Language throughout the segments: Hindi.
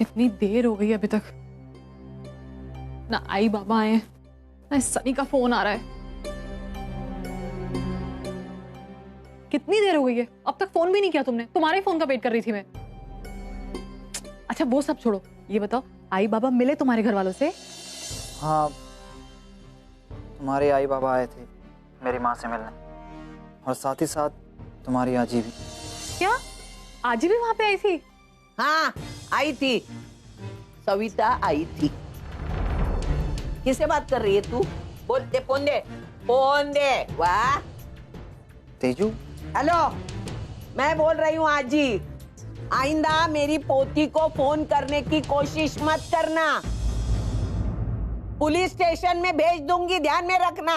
इतनी देर हो गई अभी तक ना आई बाबा आए ना सनी का फोन आ रहा है। कितनी देर हो गई है, अब तक फोन भी नहीं किया तुमने। तुम्हारे फोन का वेट कर रही थी मैं। अच्छा वो सब छोड़ो, ये बताओ आई बाबा मिले तुम्हारे घर वालों से? हाँ, तुम्हारे आई बाबा आए थे मेरी माँ से मिलने, और साथ ही साथ तुम्हारी आजी भी। क्या आजी भी वहां पे आई थी? हाँ आई थी, सविता आई थी। किससे बात कर रही है तू? बोल दे, फोन दे, फोन दे। वाह तेजू। हेलो, मैं बोल रही हूँ आजी, आइंदा मेरी पोती को फोन करने की कोशिश मत करना। पुलिस स्टेशन में भेज दूंगी, ध्यान में रखना।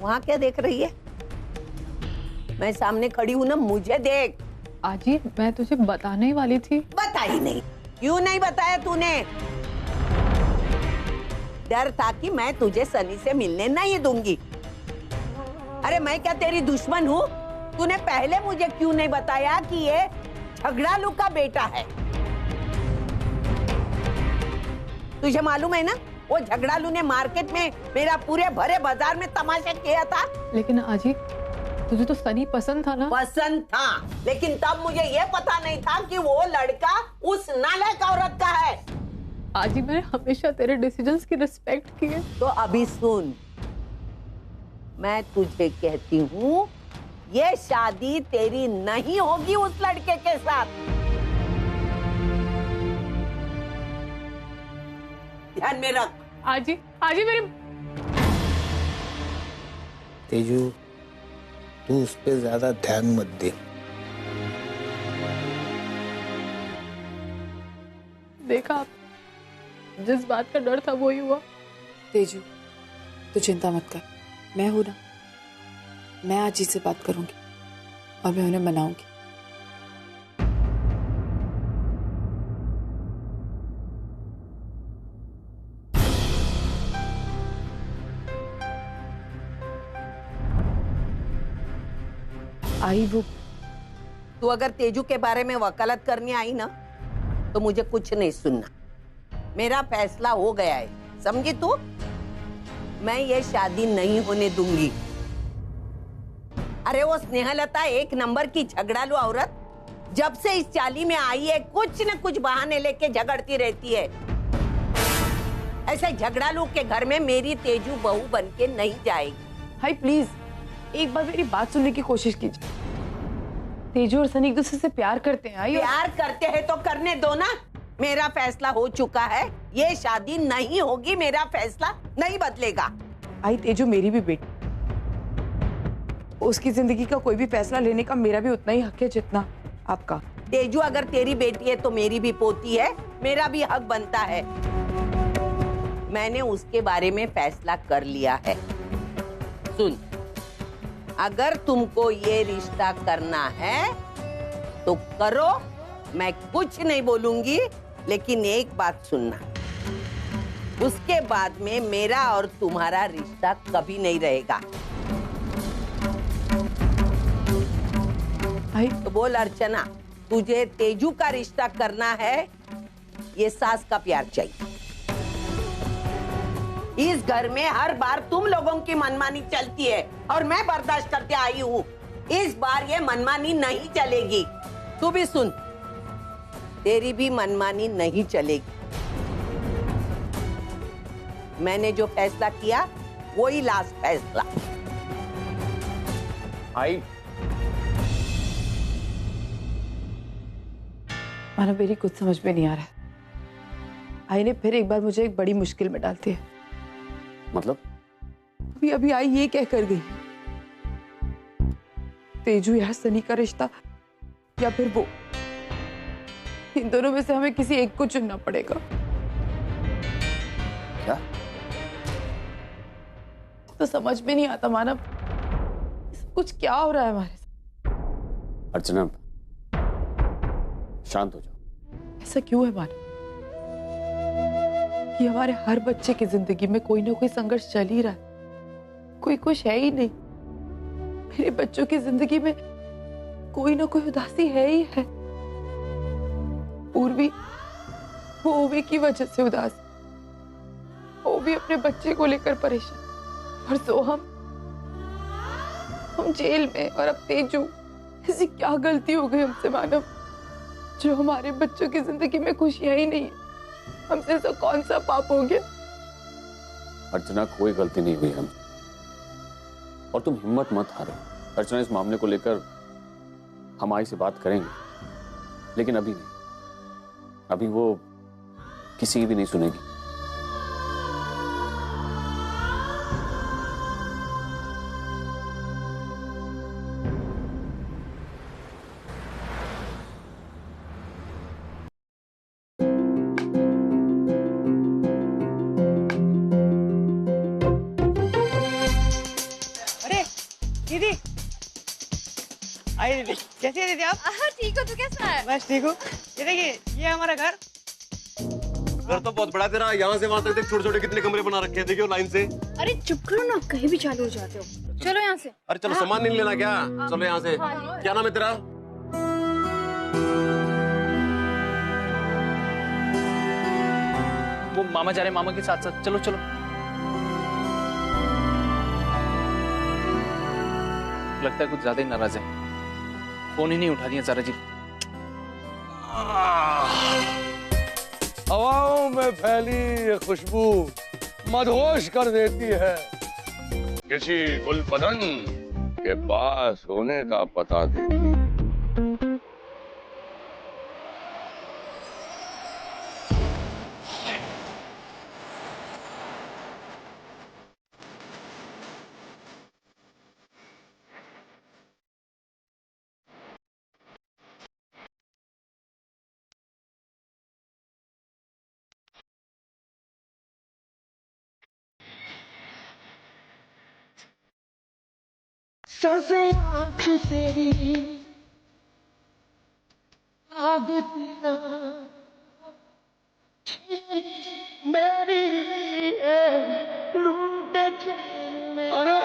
वहां क्या देख रही है? मैं सामने खड़ी हूं ना, मुझे देख। आजी मैं तुझे बताने ही वाली थी। बताई नहीं? क्यों नहीं बताया तूने? डर था कि मैं तुझे सनी से मिलने नहीं दूंगी। अरे मैं क्या तेरी दुश्मन हूँ? तूने पहले मुझे क्यों नहीं बताया कि ये झगड़ालू का बेटा है? तुझे मालूम है ना, वो झगड़ालू ने मार्केट में मेरा पूरे भरे बाजार में तमाशा किया था। लेकिन आजी तुझे तो सनी पसंद था ना? पसंद था, लेकिन तब मुझे ये पता नहीं था कि वो लड़का उस नालायक औरत का है। आजी मैंने हमेशा तेरे डिसीजंस की रिस्पेक्ट की है। तो अभी सुन, मैं तुझे कहती हूँ, ये शादी तेरी नहीं होगी उस लड़के के साथ। ध्यान में रख। आजी आजी मेरी। तेजू तू उस पे ज्यादा ध्यान मत दे। देखा आप, जिस बात का डर था वही हुआ। तेजू तू चिंता मत कर, मैं हूं ना। मैं आजी से बात करूंगी और मैं उन्हें मनाऊंगी। आई वो तू अगर तेजू के बारे में वकालत करने आई ना, तो मुझे कुछ नहीं सुनना। मेरा फैसला हो गया है, समझी तू? मैं ये शादी नहीं होने दूंगी। अरे वो स्नेहलता एक नंबर की झगड़ालू औरत, जब से इस चाली में आई है कुछ न कुछ बहाने लेके झगड़ती रहती है। ऐसे झगड़ालू के घर में मेरी तेजू बहू बन के नहीं जाएगी। भाई प्लीज एक बार मेरी बात सुनने की कोशिश कीजिए। तेजू और सनी एक दूसरे से प्यार करते हैं। आई प्यार करते हैं तो करने दो ना। मेरा फैसला हो चुका है, ये शादी नहीं होगी। मेरा फैसला नहीं बदलेगा। आई तेजू मेरी भी बेटी, उसकी जिंदगी का कोई भी फैसला लेने का मेरा भी उतना ही हक है जितना आपका। तेजू अगर तेरी बेटी है तो मेरी भी पोती है, मेरा भी हक बनता है। मैंने उसके बारे में फैसला कर लिया है। सुन, अगर तुमको ये रिश्ता करना है तो करो, मैं कुछ नहीं बोलूंगी। लेकिन एक बात सुनना, उसके बाद में मेरा और तुम्हारा रिश्ता कभी नहीं रहेगा। आई तो बोल अर्चना, तुझे तेजू का रिश्ता करना है, ये सास का प्यार चाहिए। इस घर में हर बार तुम लोगों की मनमानी चलती है और मैं बर्दाश्त करते आई हूँ। इस बार ये मनमानी नहीं चलेगी। तू भी सुन, तेरी भी मनमानी नहीं चलेगी। मैंने जो फैसला किया वही लास्ट फैसला। आई मानो मेरी कुछ समझ में नहीं आ रहा है। आई ने फिर एक बार मुझे एक बड़ी मुश्किल में डाल दिया। मतलब अभी अभी आई ये कह कर गई, तेजू या सनी का रिश्ता या फिर वो, इन दोनों में से हमें किसी एक को चुनना पड़ेगा। क्या? तो समझ में नहीं आता मानव, सब कुछ क्या हो रहा है हमारे साथ। अर्चना शांत हो जाओ। ऐसा क्यों है मानव? कि हमारे हर बच्चे की जिंदगी में कोई ना कोई संघर्ष चल ही रहा है, कोई खुश है ही नहीं। मेरे बच्चों की जिंदगी में कोई ना कोई उदासी है ही है। पूर्वी, वो ओवी की वजह से उदास, वो भी अपने बच्चे को लेकर परेशान, और सोहम, हम जेल में, और अब तेजू। ऐसी क्या गलती हो गई हमसे मानव, जो हमारे बच्चों की जिंदगी में खुशियां ही नहीं है? हमसे ऐसा कौन सा पाप हो गया? अर्चना, कोई गलती नहीं हुई हम, और तुम हिम्मत मत हारो। अर्चना, इस मामले को लेकर हम आई से बात करेंगे, लेकिन अभी नहीं। अभी वो किसी की भी नहीं सुनेगी। अरे दीदी, आई दीदी, कैसी है दीदी आप? ठीक हो, तू कैसा है? बस ठीक हूँ। ये देखिए, ये हमारा घर। घर तो बहुत बड़ा तेरा, यहाँ से वहाँ तक देख, छोटे छोटे कितने कमरे बना रखे हैं, देखियो लाइन से। अरे चुप करो ना, कहीं भी चालू हो जाते हो। चलो यहाँ से। अरे चलो, सामान नहीं लेना क्या? चलो यहाँ से। क्या नाम है तेरा? वो मामा जा रहे, मामा के साथ साथ। चलो चलो। लगता है कुछ ज्यादा ही नाराज है, फोन ही नहीं उठा दिया सारा जी। हवाओं में फैली ये खुशबू मदहोश कर देती है। किसी गुलबदन के पास होने का पता देती। आँख तेरी आदतना मेरी लूटे चैन में। अरे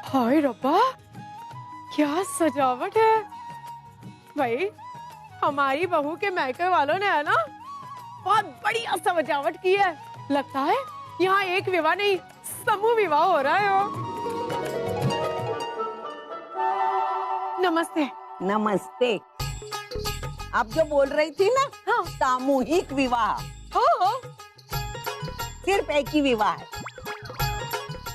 हाय रब्बा, क्या सजावट है भाई। हमारी बहू के मैके वालों ने, है ना, बहुत बढ़िया सजावट की है। लगता है यहाँ एक विवाह नहीं, समूह विवाह हो रहा है। नमस्ते। नमस्ते। आप जो बोल रही थी ना, हाँ। सामूहिक विवाह। हाँ। सिर्फ एक ही विवाह है,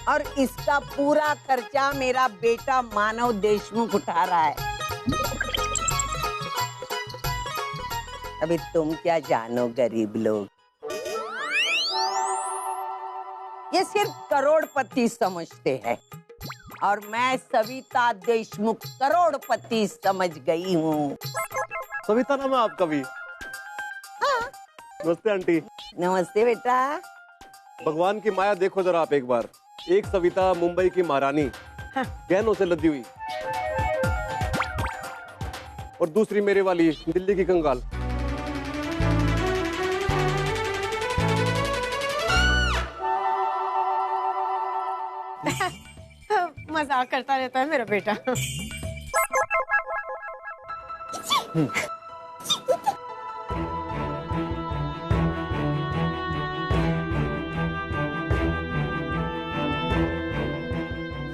और इसका पूरा खर्चा मेरा बेटा मानव देशमुख उठा रहा है। अभी तुम क्या जानो गरीब लोग, ये सिर्फ करोड़पति समझते हैं, और मैं सविता देशमुख करोड़पति समझ गई हूँ। सविता नाम है आपका भी? हाँ। नमस्ते आंटी। नमस्ते बेटा। भगवान की माया देखो जरा आप एक बार। एक सविता मुंबई की महारानी, हाँ। गहनों से लदी हुई, और दूसरी मेरे वाली दिल्ली की कंगाल। मजाक करता रहता है मेरा बेटा।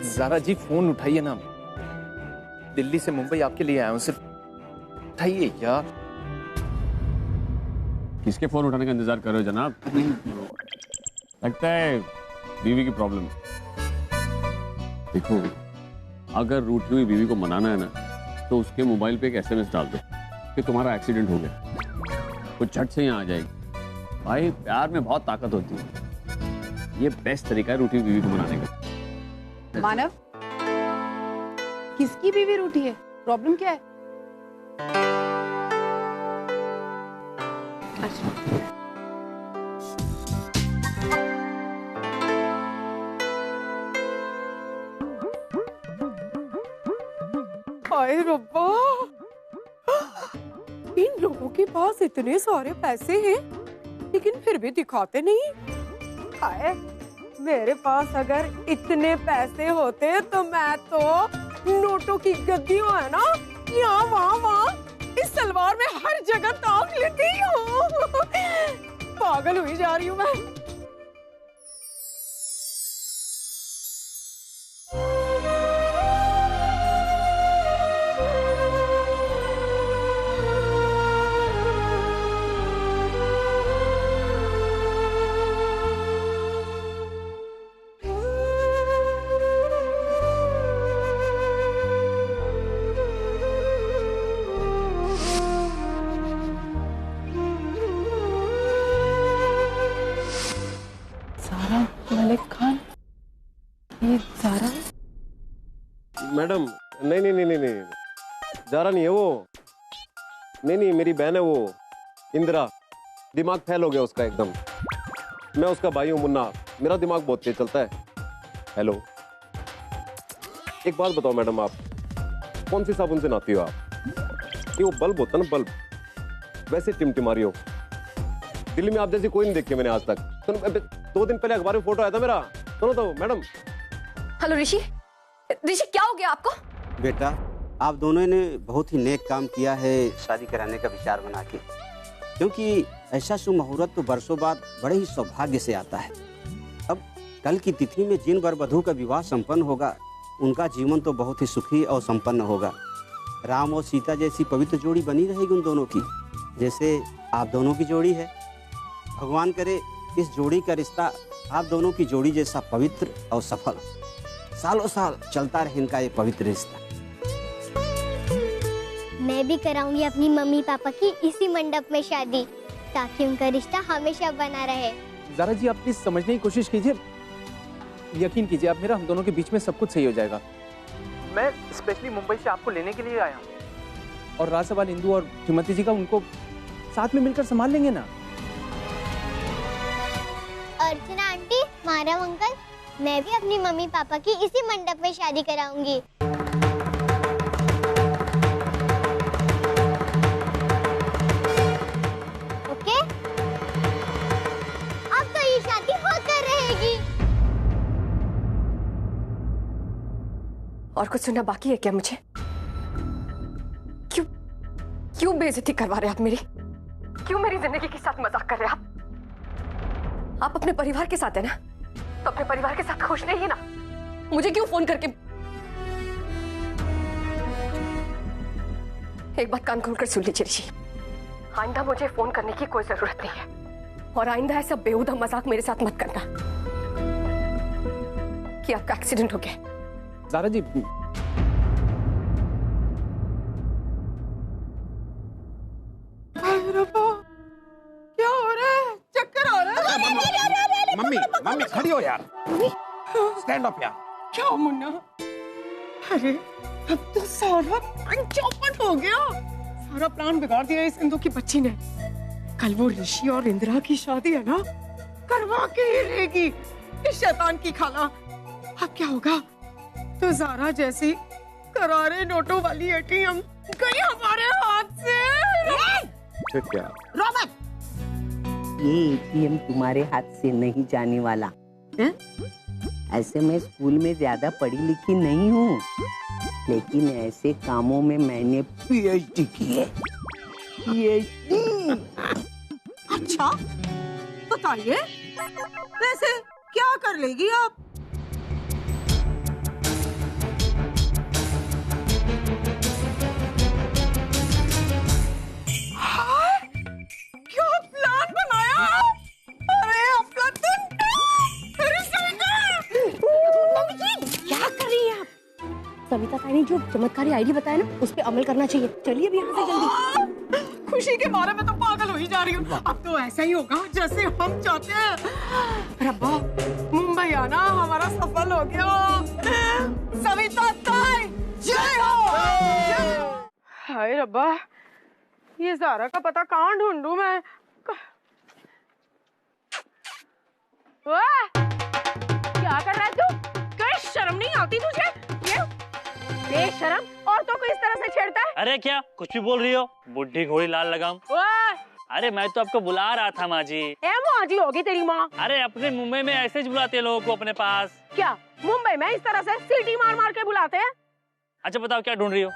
ज़ारा जी, फोन उठाइए ना, दिल्ली से मुंबई आपके लिए आया हूँ, सिर्फ उठाइए यार। किसके फोन उठाने का इंतजार कर रहे हो जनाब? लगता है बीवी की प्रॉब्लम। देखो, अगर रूठी हुई बीवी को मनाना है ना, तो उसके मोबाइल पे एक SMS डाल दो कि तुम्हारा एक्सीडेंट हो गया, वो झट से यहाँ आ जाएगी। भाई, प्यार में बहुत ताकत होती है, ये बेस्ट तरीका है रूठी हुई बीवी को मनाने का। मानव, किसकी बीवी रूठी है? प्रॉब्लम क्या है? अच्छा। हाय रब्बा, इन लोगों के पास इतने सारे पैसे हैं लेकिन फिर भी दिखाते नहीं। हाय, मेरे पास अगर इतने पैसे होते तो मैं तो नोटों की गद्दियों है ना, यहाँ वहाँ वहाँ इस सलवार में हर जगह ताक लेती हूँ। पागल हुई जा रही हूँ मैं। मलिक खान, ये ज़ारा? मैडम नहीं नहीं नहीं नहीं नहीं, ज़ारा नहीं है वो। नहीं नहीं, मेरी बहन है वो, इंदिरा। दिमाग फैल हो गया उसका एकदम। मैं उसका भाई हूँ मुन्ना, मेरा दिमाग बहुत तेज चलता है। हेलो, एक बात बताओ मैडम, आप कौन सी साबुन से नहाती हो आप? ये वो बल्ब होता है ना, बल्ब, वैसे टिमटिमा रही हो। दिल्ली में आप जैसी कोई नहीं देखी मैंने आज तक। सुनो, 2 दिन पहले अखबार में फोटो आया था मेरा। सुनो तो मैडम। हेलो ऋषि, ऋषि क्या हो गया आपको? बेटा, आप दोनों ने बहुत ही नेक काम किया है शादी कराने का विचार बना के, क्योंकि ऐसा शुभ मुहूर्त तो वर्षों बाद बड़े ही सौभाग्य से आता है। अब कल की तिथि में जिन वर वधू का विवाह संपन्न होगा, उनका जीवन तो बहुत ही सुखी और संपन्न होगा। राम और सीता जैसी पवित्र जोड़ी बनी रहेगी उन दोनों की, जैसे आप दोनों की जोड़ी है। भगवान करे इस जोड़ी का रिश्ता आप दोनों की जोड़ी जैसा पवित्र और सफल, सालों साल चलता रहे इनका ये पवित्र रिश्ता। मैं भी कराऊंगी अपनी मम्मी पापा की इसी मंडप में शादी, ताकि उनका रिश्ता हमेशा बना रहे। ज़ारा जी, आप प्लीज समझने की कोशिश कीजिए, यकीन कीजिए आप मेरा, हम दोनों के बीच में सब कुछ सही हो जाएगा। मैं स्पेशली मुंबई से आपको लेने के लिए आया हूँ, और रहा सवाल इंदू और श्रीमती जी का, उनको साथ में मिलकर संभाल लेंगे ना। अर्चना आंटी, मारव अंकल, मैं भी अपनी मम्मी पापा की इसी मंडप में शादी कराऊंगी। ओके? अब तो ये शादी होकर रहेगी। और कुछ सुनना बाकी है क्या मुझे? क्यों बेइज्जती करवा रहे आप मेरी? क्यों मेरी जिंदगी के साथ मजाक कर रहे हैं आप अपने परिवार के साथ है ना, तो अपने परिवार के साथ खुश रहिए ना। मुझे क्यों फोन करके? एक बात कान खोलकर सुन लीजिए ऋषि, आइंदा मुझे फोन करने की कोई जरूरत नहीं है, और आइंदा ऐसा बेहुदा मजाक मेरे साथ मत करना कि आपका एक्सीडेंट हो गया। ज़ारा जी, क्या हो रहा है? चक्कर आ रहा है? मम्मी, मम्मी खड़ी हो यार, स्टैंड अप यार। क्या मुन्ना? अरे अब तो सारा प्लान चौपट हो गया। सारा प्लान बिगाड़ दिया इस इंदू की बच्ची ने। कल वो ऋषि और इंदिरा की शादी है ना, करवा के ही रहेगी इस शैतान की खाला। अब क्या होगा? तो ज़ारा जैसी करारे नोटों वाली एटीएम गई हमारे हाथ से। फिर क्या? रॉबर्ट, ये एटीएम तुम्हारे हाथ से नहीं जाने वाला है? ऐसे मैं स्कूल में ज्यादा पढ़ी लिखी नहीं हूँ, लेकिन ऐसे कामों में मैंने पीएचडी की है। पीएचडी। अच्छा, बताइए, वैसे क्या कर लेगी आप? क्या प्लान बनाया? अरे अफलातून! क्या कर रही हैं आप? सविता ताई ने जो चमत्कारी आईडी बताया ना, उस पे अमल करना चाहिए। चलिए अब यहाँ से जल्दी। खुशी के मारे में तो पागल हो ही जा रही हूँ। अब तो ऐसा ही होगा जैसे हम चाहते हैं। रब्बा, मुंबई आना हमारा सफल हो गया। सविता ताई जय हो। हाय रब्बा, ये ज़ारा का पता कहाँ ढूंढूं मैं? क्या कर रहा है तू? कोई शर्म नहीं आती तुझे? ये बेशरम औरतों को इस तरह अरे क्या कुछ भी बोल रही हो, बुढ़ी घोड़ी लाल लगाम। अरे मैं तो आपको बुला रहा था माँ जी। माँ जी होगी तेरी माँ। अरे अपने मुंबई में ऐसे ही बुलाते हैं लोगों को अपने पास। क्या मुंबई में इस तरह से सीटी मार मार के बुलाते हैं? अच्छा बताओ क्या ढूंढ रही हो?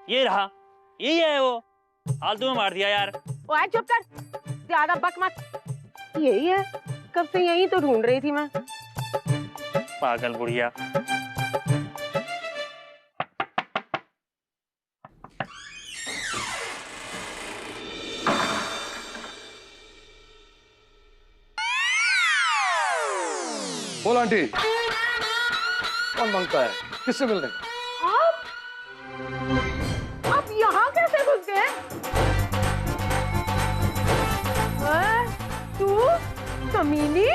ये रहा, यही है वो। फालतू में मार दिया यार। ओए चुप कर, ज्यादा बक मत। यही है, कब से यही तो ढूंढ रही थी मैं। पागल बुढ़िया। बोल आंटी, कौन मांगता है, किससे मिलने? आप यहाँ कैसे घुस गए? तू कमीनी?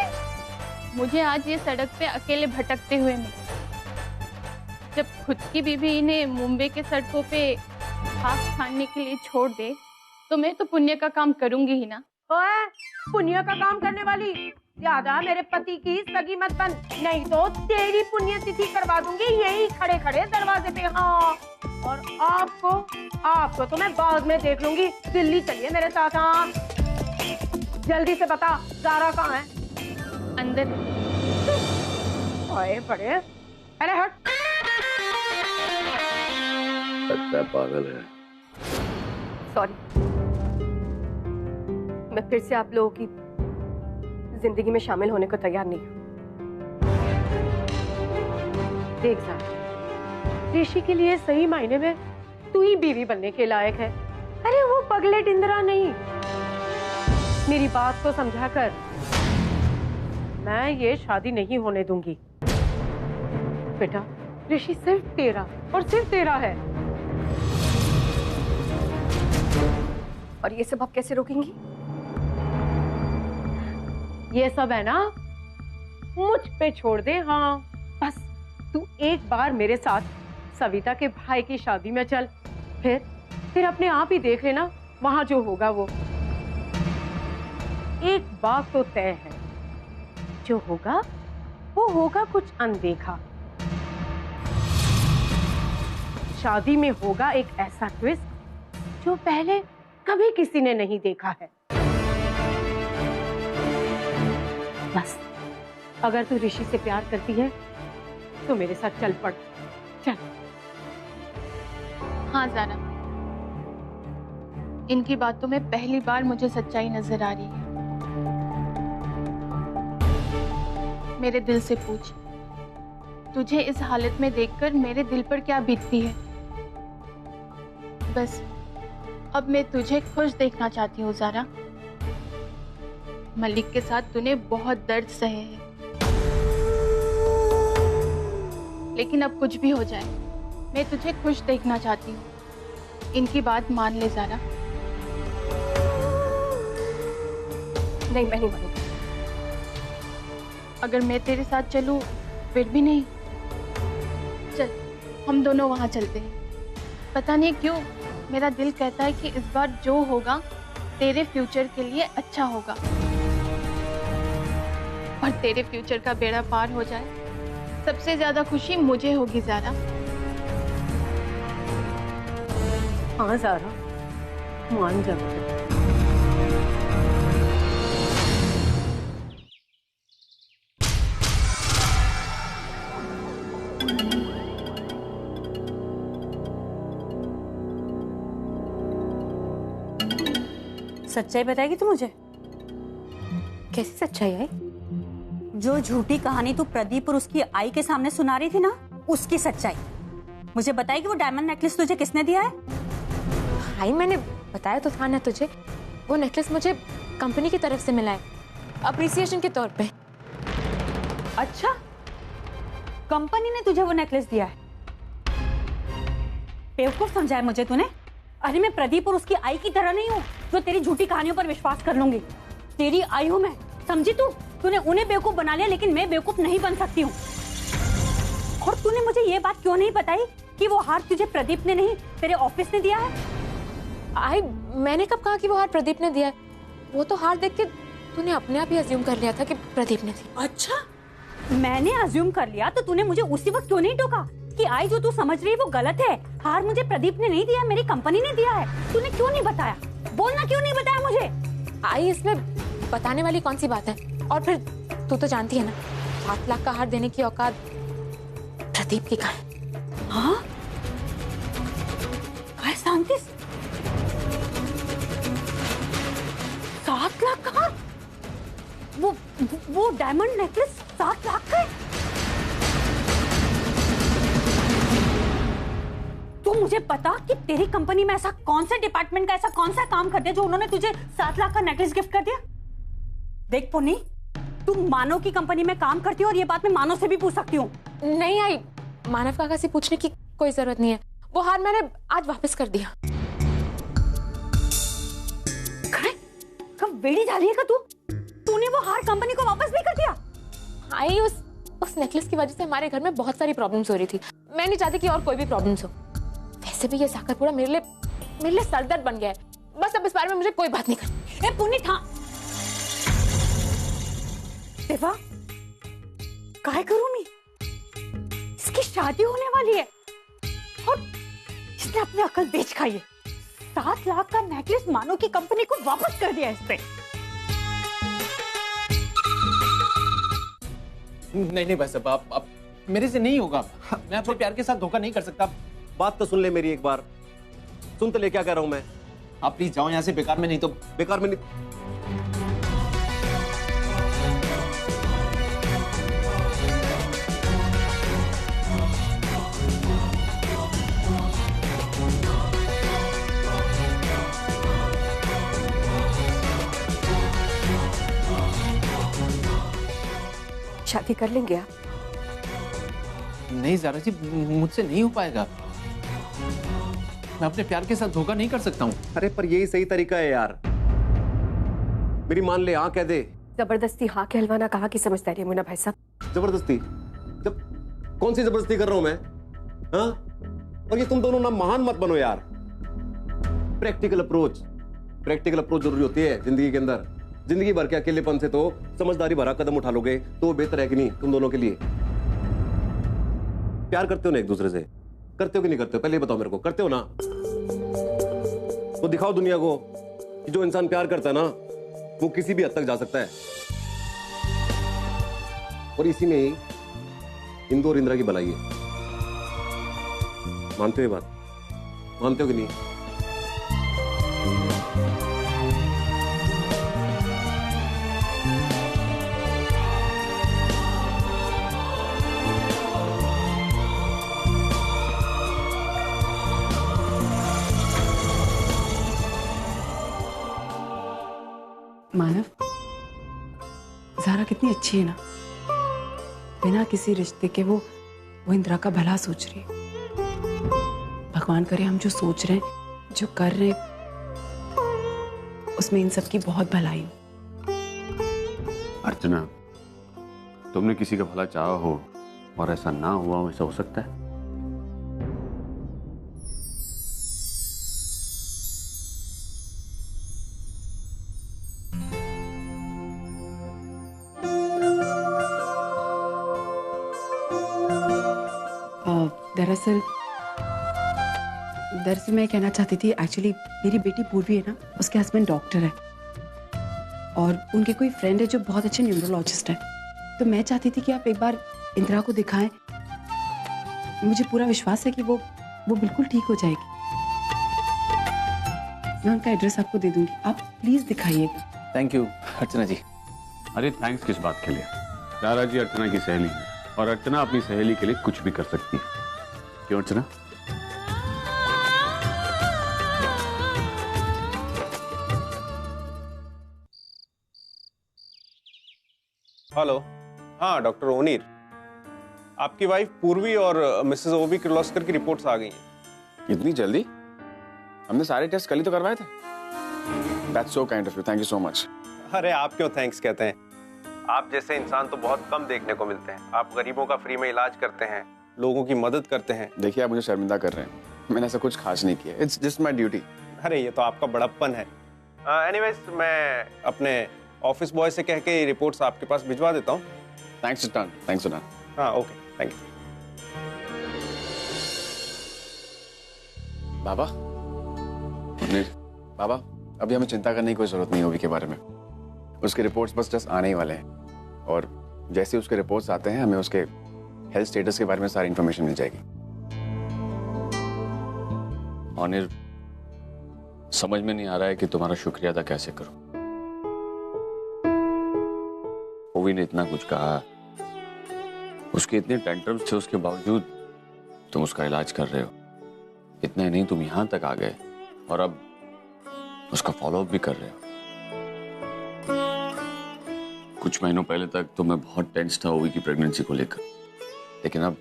मुझे आज ये सड़क पे अकेले भटकते हुए मिला। जब खुद की बीवी इन्हें मुंबई के सड़कों पे घास छानने के लिए छोड़ दे, तो मैं तो पुण्य का काम करूंगी ही ना। ओए, पुण्य का काम करने वाली ज्यादा मेरे पति की सगी मत बन, नहीं तो तेरी पुण्यतिथि करवा दूंगी यही खड़े खड़े दरवाजे पे। हाँ, और आपको तो मैं बाद में देख लूंगी। दिल्ली चलिए मेरे साथ। हाँ, जल्दी से बता, ज़ारा कहाँ है? अंदर। ओए बड़े, अरे हट। लगता है पागल है। सॉरी, मैं फिर से आप लोगों की जिंदगी में शामिल होने को तैयार नहीं हूँ। देख ज़ारा, ऋषि के लिए सही मायने में तू ही बीवी बनने के लायक है। अरे वो पगलेट इंदिरा नहीं। मेरी बात को समझा कर, मैं ये शादी नहीं होने दूंगी। बेटा, ऋषि सिर्फ तेरा और सिर्फ तेरा है। और ये सब आप कैसे रोकेंगी? ये सब है ना, मुझ पे छोड़ दे। हाँ, बस तू एक बार मेरे साथ सविता के भाई की शादी में चल, फिर अपने आप ही देख लेना, वहां जो होगा वो। एक बात तो तय है, जो होगा वो होगा कुछ अनदेखा। शादी में होगा एक ऐसा ट्विस्ट जो पहले कभी किसी ने नहीं देखा है। बस अगर तू ऋषि से प्यार करती है तो मेरे साथ चल पड़। चल। हाँ ज़ारा, इनकी बातों में पहली बार मुझे सच्चाई नजर आ रही है। मेरे दिल से पूछ, तुझे इस हालत में देखकर मेरे दिल पर क्या बीतती है? बस अब मैं तुझे खुश देखना चाहती हूँ ज़ारा। मलिक के साथ तूने बहुत दर्द सहे हैं, लेकिन अब कुछ भी हो जाए, मैं तुझे खुश देखना चाहती हूँ। इनकी बात मान ले ज़ारा। नहीं, मैं नहीं मानूंगी। अगर मैं तेरे साथ चलूं फिर भी नहीं? चल, हम दोनों वहां चलते हैं। पता नहीं क्यों मेरा दिल कहता है कि इस बार जो होगा तेरे फ्यूचर के लिए अच्छा होगा, और तेरे फ्यूचर का बेड़ा पार हो जाए, सबसे ज्यादा खुशी मुझे होगी ज़ारा। हाँ ज़ारा, मान जा। सच्चाई बताएगी तू मुझे? कैसी सच्चाई है? जो झूठी कहानी तू प्रदीप और उसकी आई के सामने सुना रही थी ना, उसकी सच्चाई मुझे बताएगी। वो डायमंड नेकलेस तुझे किसने दिया है? भाई, मैंने बताया तो था ना तुझे, वो नेकलेस मुझे कंपनी की तरफ से मिला है, अप्रिसिएशन के तौर पे। अच्छा, कंपनी ने तुझे वो नेकलेस दिया है? बेवकूफ समझा है मुझे तूने। अरे मैं प्रदीप और उसकी आई की तरह नहीं हूँ जो तेरी झूठी कहानियों पर विश्वास कर लूंगी। तेरी आई हूँ मैं, समझी तू? तूने उन्हें बेवकूफ बना लिया, लेकिन मैं बेवकूफ नहीं बन सकती हूँ। और तूने मुझे ये बात क्यों नहीं बताई कि वो हार तुझे प्रदीप ने नहीं, तेरे ऑफिस ने दिया है? आई, मैंने कब कहा कि वो हार प्रदीप ने दिया है? वो तो हार देख के तूने अपने आप ही अज्यूम कर लिया था कि प्रदीप ने दी। अच्छा, मैंने अज्यूम कर लिया तो तूने मुझे उसी वक्त क्यों नहीं टोका कि आई जो तू समझ रही है वो गलत है? हार मुझे प्रदीप ने नहीं दिया, मेरी कंपनी ने दिया है। तूने क्यों नहीं बताया? बोलना क्यों नहीं बताया मुझे? आई इसमें बताने वाली कौन सी बात है? और फिर तू तो जानती है ना 7 लाख का हार देने की औकात प्रदीप की कहाँ है? हाँ? काय सांगतीस? 7 लाख का हार? वो डायमंड नेकलेस 7 लाख का है? तू मुझे बता कि तेरी कंपनी में ऐसा कौन सा डिपार्टमेंट का ऐसा कौन सा काम कर दिया जो उन्होंने तुझे 7 लाख का नेकलेस गिफ्ट कर दिया? देख पुन्नी, तू मानव की कंपनी में काम करती हो और ये बात मैं मानव से भी पूछ सकती हूँ। नहीं आई, मानव काका से पूछने की कोई जरूरत नहीं है। वो हार मैंने आज वापस कर दिया। कब बेड़ी डाली है तू? तूने वो हार कंपनी को वापस भी कर दिया? आई उस नेकलेस की वजह से हमारे घर में बहुत सारी प्रॉब्लम्स हो रही थी। मैं नहीं चाहती कि और कोई भी प्रॉब्लम्स हो। वैसे भी ये साकरपुरा मेरे लिए सरदर्द बन गया है। बस अब इस बारे में मुझे कोई बात नहीं करनी। ए पुन्नी था देवा, काय करूं मैं? इसकी शादी होने वाली है और इसने अपनी अकल बेच खाई है। 7 लाख का नेकलेस मानो की कंपनी को वापस कर दिया इसने। नहीं बस अब मेरे से नहीं होगा। मैं अपने प्यार के साथ धोखा नहीं कर सकता। बात तो सुन ले मेरी एक बार। सुन तो ले क्या कह रहा हूं मैं। आप प्लीज जाओ यहाँ से, बेकार में नहीं तो बेकार में नहीं। शादी कर लेंगे आप? नहीं ज़ारा जी, मुझसे नहीं हो पाएगा। मैं अपने प्यार के साथ धोखा नहीं कर सकता हूँ। अरे पर यही सही तरीका है यार। मेरी मान ले, हाँ कह दे। जबरदस्ती हाँ के हलवाना कहा कि समझदारी है मुन्ना भाई साहब। जबरदस्ती? जब कौन सी जबरदस्ती कर रहा हूं मैं? हाँ? और ये तुम दोनों ना महान मत बनो यार। प्रैक्टिकल अप्रोच जरूरी होती है जिंदगी के अंदर। जिंदगी भर के अकेलेपन से तो समझदारी भरा कदम उठा लोगे तो वो बेहतर है कि नहीं तुम दोनों के लिए? प्यार करते हो ना एक दूसरे से? करते हो कि नहीं करते हो? पहले बताओ मेरे को, करते हो ना? तो दिखाओ दुनिया को कि जो इंसान प्यार करता है ना वो किसी भी हद तक जा सकता है। और इसी में ही इंदु और इंदिरा की भलाई है। मानते हो ये बात? मानते हो कि नहीं? मानव, ज़ारा कितनी अच्छी है ना। बिना किसी रिश्ते के वो इंदिरा का भला सोच रही है। भगवान करे हम जो सोच रहे हैं, जो कर रहे हैं, उसमें इन सब की बहुत भलाई हो। अर्चना, तुमने किसी का भला चाहा हो और ऐसा ना हुआ हो, ऐसा हो सकता है? दरअसल मैं कहना चाहती थी, एक्चुअली मेरी बेटी पूर्वी है ना, उसके हस्बैंड डॉक्टर है और उनके कोई फ्रेंड है जो बहुत अच्छे न्यूरोलॉजिस्ट है। तो मैं चाहती थी कि आप एक बार इंदिरा को दिखाएं। मुझे पूरा विश्वास है कि वो बिल्कुल ठीक हो जाएगी। मैं उनका एड्रेस आपको दे दूंगी, आप प्लीज दिखाइएगा। थैंक यू अर्चना जी। अरे थैंक्स किस बात के लिए? ज़ारा जी अर्चना की सहेली है और अर्चना अपनी सहेली के लिए कुछ भी कर सकती है। क्यों अर्चना? हेलो, हाँ डॉक्टर ओनीर, आपकी वाइफ पूर्वी और मिसेस ओवी किर्लोस्कर की रिपोर्ट्स आ गई हैं। इतनी जल्दी? हमने सारे टेस्ट कल ही तो करवाए थे। That's so kind of you. Thank you so much. अरे आप क्यों थैंक्स कहते हैं? आप जैसे इंसान तो बहुत कम देखने को मिलते हैं। आप गरीबों का फ्री में इलाज करते हैं, लोगों की मदद करते हैं। देखिए आप मुझे शर्मिंदा कर रहे हैं, मैंने ऐसा कुछ खास नहीं किया। It's just my duty. अरे ये तो आपका बड़प्पन है। एनीवेज मैं अपने ऑफिस बॉय से कह के रिपोर्ट्स आपके पास भिजवा देता हूँ। थैंक्स सुल्तान, थैंक्स सुल्तान। हाँ ओके, थैंक यू। बाबा, बाबा, अभी हमें चिंता करने की कोई जरूरत नहीं होगी के बारे में। उसके रिपोर्ट्स बस जस्ट आने ही वाले हैं और जैसे उसके रिपोर्ट्स आते हैं हमें उसके हेल्थ स्टेटस के बारे में सारी इंफॉर्मेशन मिल जाएगी। ऑनिर, समझ में नहीं आ रहा है कि तुम्हारा शुक्रिया अदा कैसे करूं। ओवी ने इतना कुछ कहा, उसके इतने टेंट्रम्स थे, उसके बावजूद तुम उसका इलाज कर रहे हो। इतना ही नहीं, तुम यहां तक आ गए और अब उसका फॉलोअप भी कर रहे हो। कुछ महीनों पहले तक तो मैं बहुत टेंस था ओवी की प्रेगनेंसी को लेकर, लेकिन अब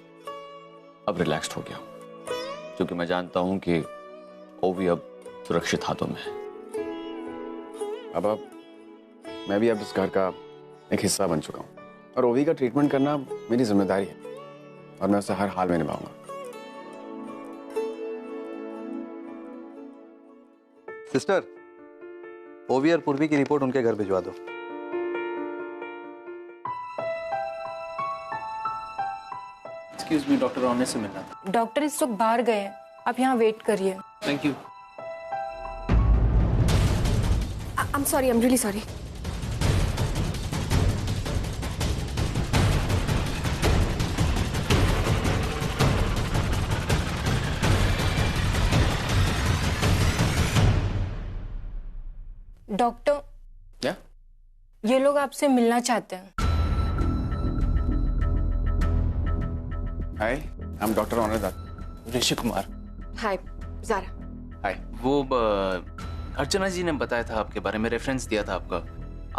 रिलैक्स्ड हो गया हूं, क्योंकि मैं जानता हूं कि ओवी अब सुरक्षित हाथों में है। अब मैं भी अब इस घर का एक हिस्सा बन चुका हूँ और ओवी का ट्रीटमेंट करना मेरी जिम्मेदारी है और मैं उसे हर हाल में निभाऊंगा। सिस्टर, ओवी और पूर्वी की रिपोर्ट उनके घर भिजवा दो। एक्सक्यूज मी, डॉक्टर ऑनिर से मिलना था। डॉक्टर इस वक्त बाहर गए हैं, आप यहाँ वेट करिए। Thank you. I'm sorry, I'm really sorry. Doctor, क्या? ये लोग आपसे मिलना चाहते हैं। हाय, I am doctor Onir Dutt. Rishi Kumar. हाय, ज़ारा। हाय। वो अर्चना जी ने बताया था आपके बारे में, रेफरेंस दिया था आपका।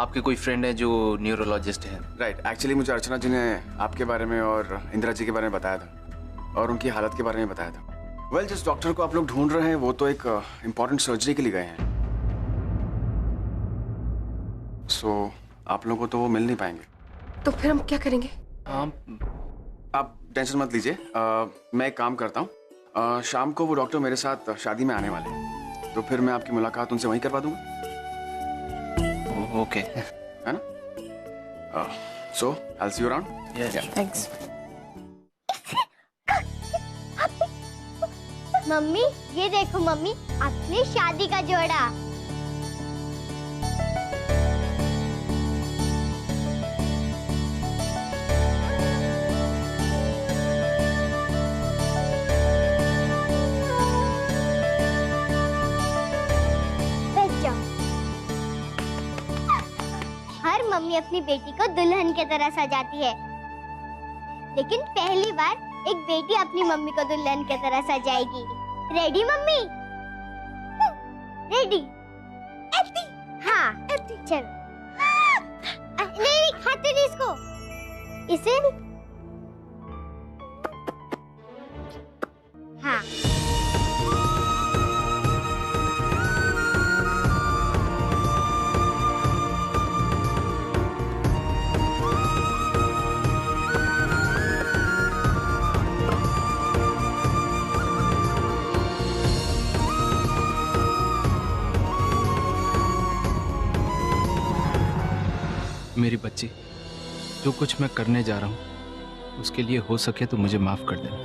आपके कोई फ्रेंड है जो न्यूरोलॉजिस्ट है। राइट, एक्चुअली मुझे अर्चना जी ने आपके बारे में और इंदिरा जी के बारे में बताया था और उनकी हालत के बारे में बताया था। वेल, जिस डॉक्टर को आप लोग ढूंढ रहे हैं वो तो एक इम्पोर्टेंट सर्जरी के लिए गए हैं, सो आप लोगों को तो वो मिल नहीं पाएंगे। तो फिर हम क्या करेंगे? आप टेंशन मत लीजिए, मैं एक काम करता हूँ, शाम को वो डॉक्टर मेरे साथ शादी में आने वाले हैं, तो फिर मैं आपकी मुलाकात उनसे वहीं करवा दूंगा। ओके, है ना? So I will see you around. Thanks. Mummy, ये देखो मम्मी, अपने शादी का जोड़ा। हर मम्मी अपनी बेटी को दुल्हन की तरह सजाती है, लेकिन पहली बार एक बेटी अपनी मम्मी को दुल्हन की तरह सजाएगी। Ready mummy? रेडी? हाँ, चलो। नहीं, खाते नहीं इसको, इसे। हाँ। मेरी बच्ची, जो कुछ मैं करने जा रहा हूँ उसके लिए हो सके तो मुझे माफ कर देना।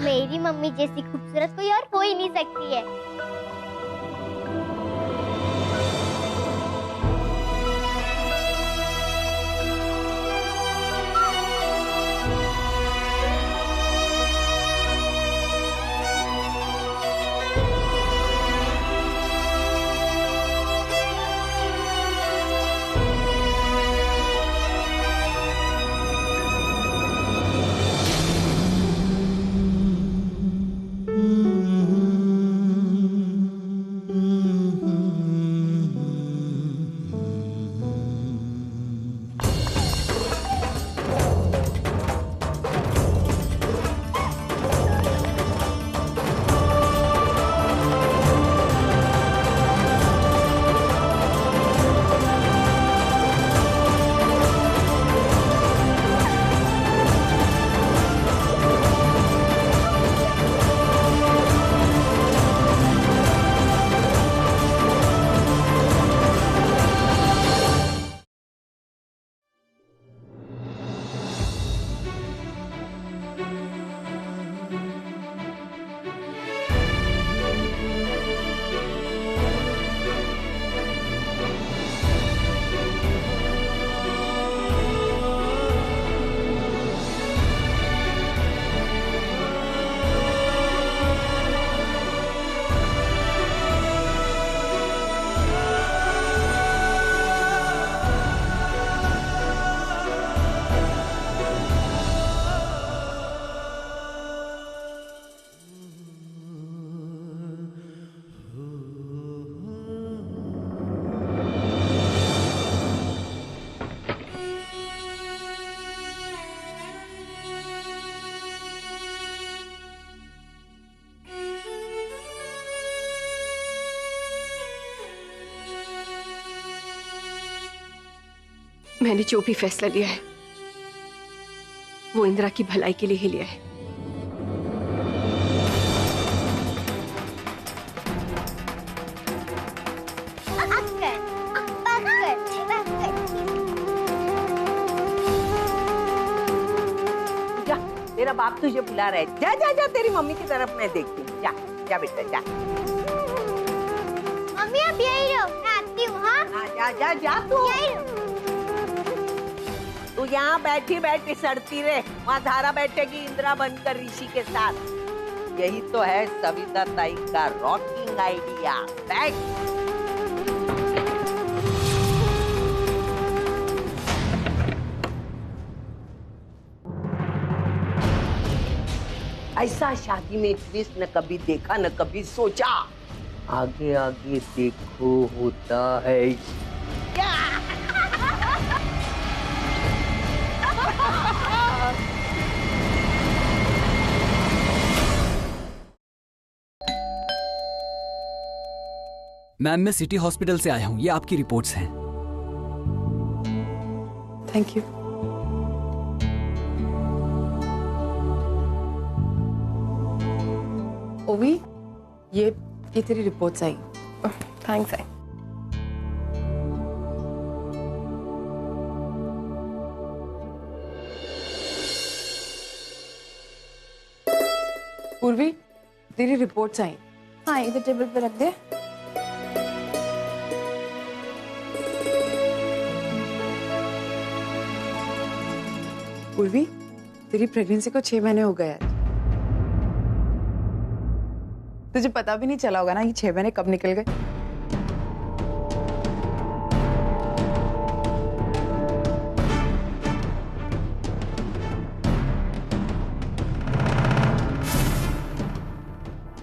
मेरी मम्मी जैसी खूबसूरत कोई और हो ही नहीं सकती है। मैंने जो भी फैसला लिया है वो इंदिरा की भलाई के लिए ही लिया है। जा, तेरा बाप तुझे बुला रहा है। जा जा जा, तेरी मम्मी की तरफ मैं देखती हूँ। जा जा बेटा जा। मम्मी आप यही रहो, मैं आती हूँ। हाँ जा जा जा तू यहाँ बैठी बैठी सड़ती रहे, वहाँ धारा बैठेगी इंदिरा बनकर ऋषि के साथ। यही तो है सविता ताई का रॉकिंग आइडिया। बैठ। ऐसा शादी में ट्विस्ट न कभी देखा न कभी सोचा। आगे आगे देखो होता है। मैम मैं सिटी हॉस्पिटल से आया हूँ, ये आपकी रिपोर्ट्स हैं। Thank you. ओवी, ये तेरी रिपोर्ट्स आई। Thanks I. पूर्वी, तेरी रिपोर्ट्स आई। हाँ, इधर टेबल पे रख दे। पूर्वी, तेरी प्रेगनेंसी को 6 महीने हो गए आज। तुझे पता भी नहीं चला होगा ना ये 6 महीने कब निकल गए।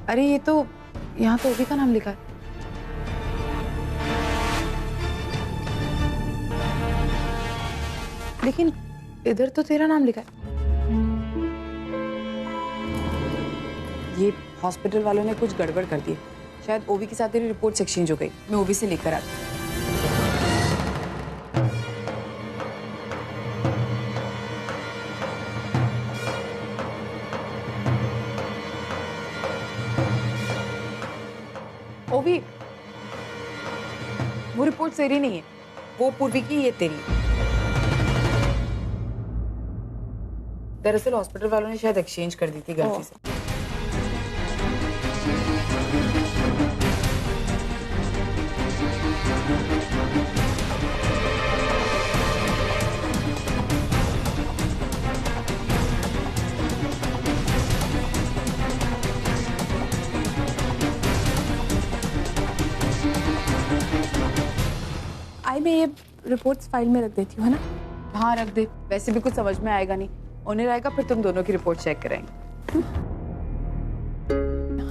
अरे ये तो यहाँ तो ओवी का नाम लिखा है। लेकिन इधर तो तेरा नाम लिखा है। ये हॉस्पिटल वालों ने कुछ गड़बड़ कर दी। शायद ओवी के साथ तेरी रिपोर्ट्स एक्सचेंज हो गई। मैं ओवी से लेकर आती हूँ। ओवी, वो रिपोर्ट तेरी नहीं है, वो पूर्वी की, ये तेरी। दरअसल हॉस्पिटल वालों ने शायद एक्सचेंज कर दी थी गलती से। मैं ये रिपोर्ट्स फाइल में रख देती हूँ, है ना? हाँ रख दे, वैसे भी कुछ समझ में आएगा नहीं। ओनर आएगा फिर तुम दोनों की रिपोर्ट चेक कराएंगे।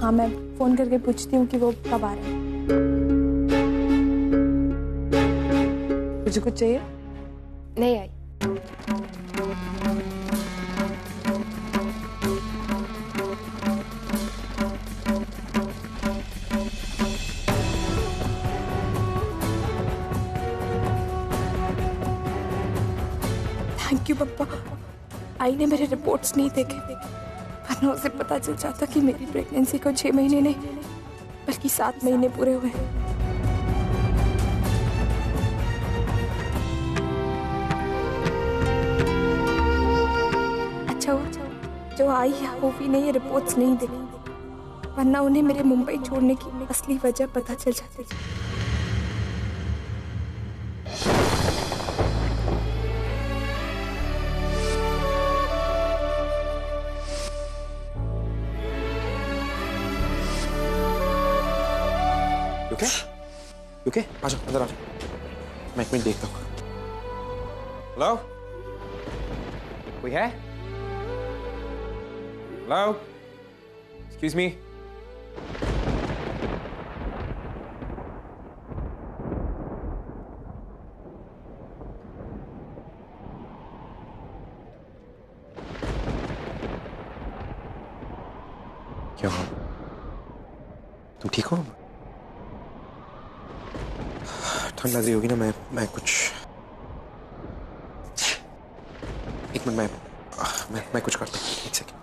हाँ मैं फोन करके पूछती हूँ कि वो कब आ रहे हैं। तुझे कुछ चाहिए? नहीं आई। थैंक यू पप्पा। आई ने मेरे रिपोर्ट्स नहीं देखे, वरना उसे पता चल जाता कि मेरी प्रेगनेंसी को 6 महीने नहीं बल्कि 7 महीने पूरे हुए। अच्छा हुआ जो आई है वो भी नहीं, ये रिपोर्ट्स नहीं देखी, वरना उन्हें मेरे मुंबई छोड़ने की असली वजह पता चल जाती। ओके, आजा अंदर आजा। मैं 1 मिनट देखता हूँ। हेलो, कोई है? Hello, excuse me. क्या हुआ? तुम ठीक हो? ठंड लग रही होगी ना, मैं कुछ एक मिनट, मैं कुछ करता हूँ, एक सेकंड।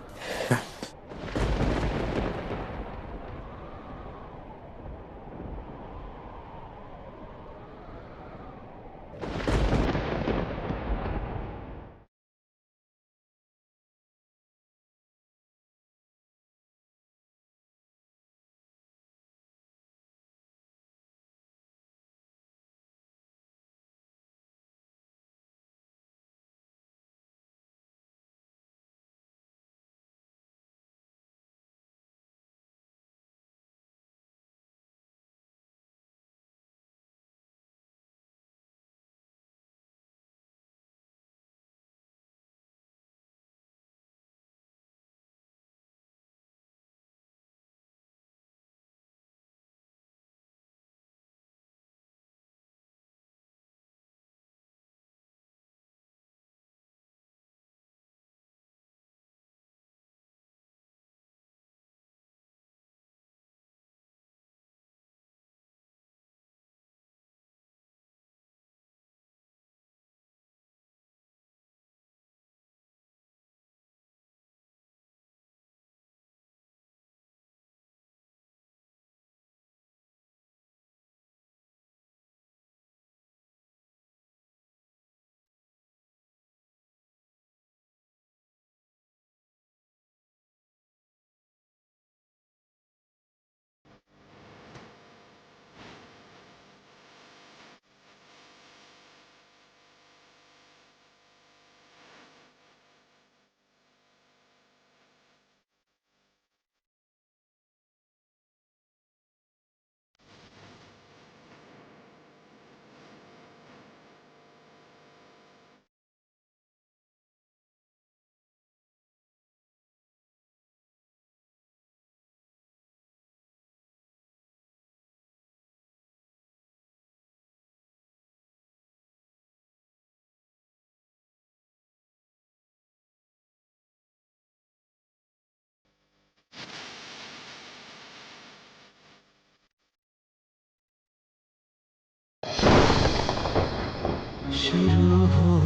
शुरू हो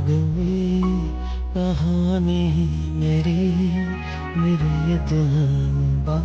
गई कहानी मेरी, मेरे दिल बा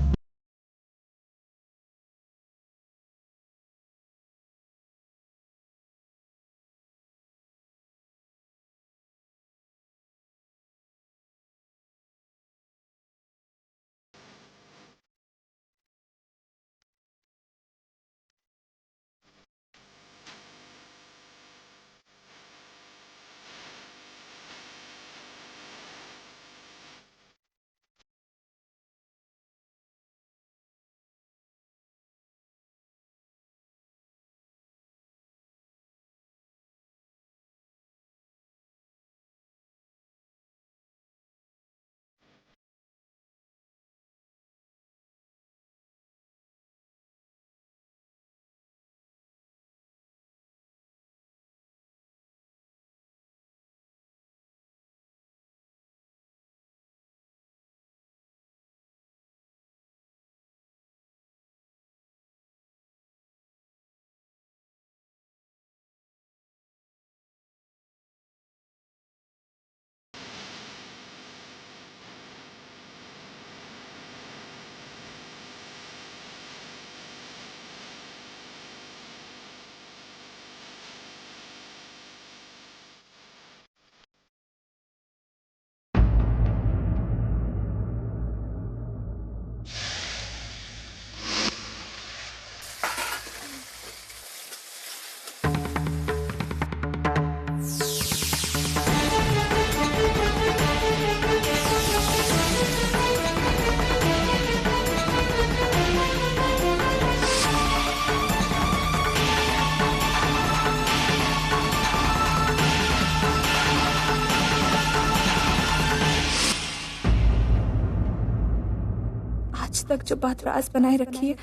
आज तक जो बात राज बनाए रखी है,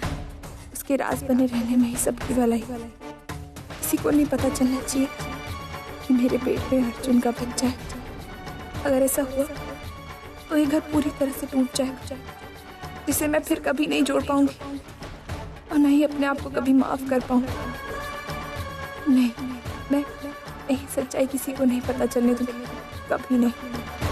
उसके राज बने रहने में ही सबकी भलाई। किसी को नहीं पता चलना चाहिए कि मेरे पेट में अर्जुन का बच्चा है। अगर ऐसा हुआ तो ये घर पूरी तरह से टूट जाएगा, जिसे मैं फिर कभी नहीं जोड़ पाऊंगी और न ही अपने आप को कभी माफ कर पाऊंगी। नहीं, मैं सच्चाई किसी को नहीं पता चलने दूंगी। कभी नहीं।